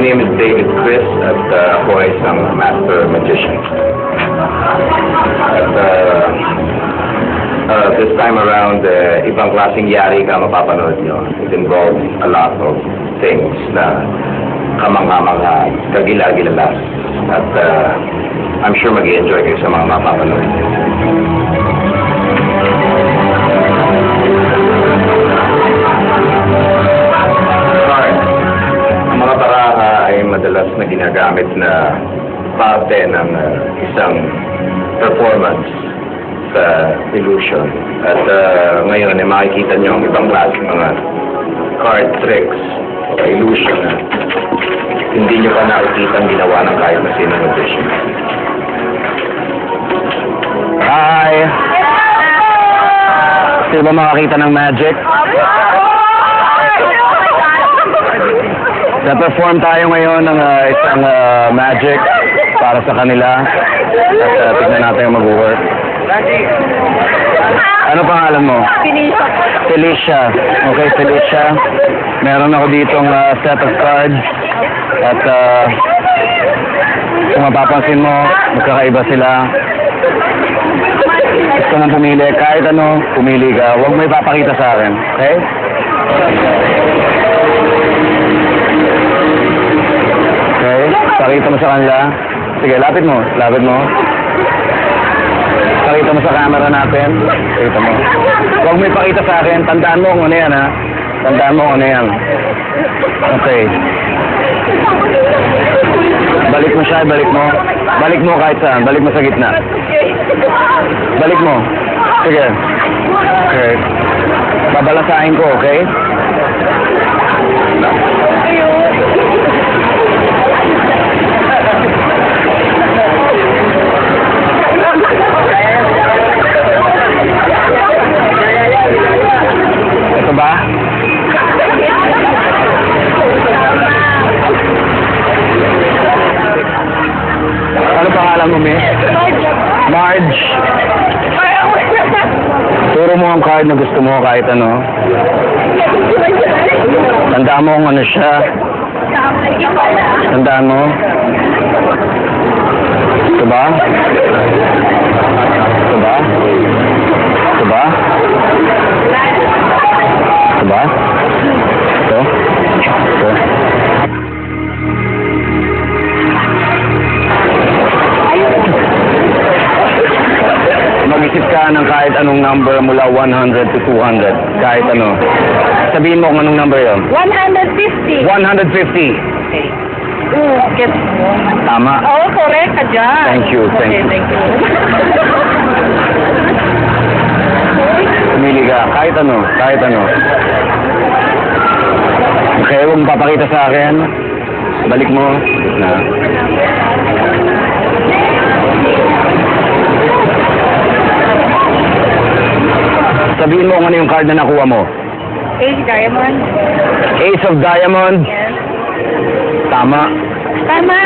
My name is David Chris at ako ay isang master magician. At this time around, ibang klaseng yari ka mapapanood nyo. It involves a lot of things na kamangha-mangha, kagila-gilalas. At I'm sure mag-i-enjoy kayo sa mga mapapanood. Mga baraha ay madalas na ginagamit na parte ng isang performance sa illusion. At ngayon ay makikita nyo ang ibang klaseng mga card tricks o illusion na hindi nyo pa nakikita ang ginawa ng kahit na sino magician. Hi! Sino ba makakita ng magic? Na-perform tayo ngayon ng isang magic para sa kanila at tignan natin yung mag-work. Ano pangalan mo? Felicia. Felicia. Okay, Felicia. Meron ako ditong set of cards at kung mapapansin mo, magkakaiba sila. Gusto mong pumili, kahit ano, pumili ka. Huwag mo ipapakita sa akin, okay? Okay, pakita mo sa kanila. Sige, lapit mo, lapit mo. Pakita mo sa camera natin. Pakita mo. Huwag mo ipakita sa akin. Tandaan mo kung ano yan, ha? Tandaan mo kung ano yan. Okay. Balik mo siya, balik mo. Balik mo kahit saan. Balik mo sa gitna. Balik mo. Sige. Okay. Babalasahin ko, okay? Ito ba? Ano pangalan mo, Miss? Marge. Turo mo ang card na gusto mo kahit ano. Tandaan mo kung ano siya. Tandaan mo. Ito ba? Ito ba? Ito ba? Ito ba? Ito? Ito? Mag-isip ka ng kahit anong number mula 100 to 200. Kahit ano. Sabihin mo kung anong number yun. 150. 150. Okay. Get mo. Tama. Oo, correct ka dyan. Thank you, thank you. Thank you. Pumili ka. Kahit ano. Kahit ano. Okay, huwag mong papakita sa akin. Balik mo. Na. Sabihin mo kung ano yung card na nakuha mo. Ace Diamond. Ace of Diamond. Yes. Tama. Tama.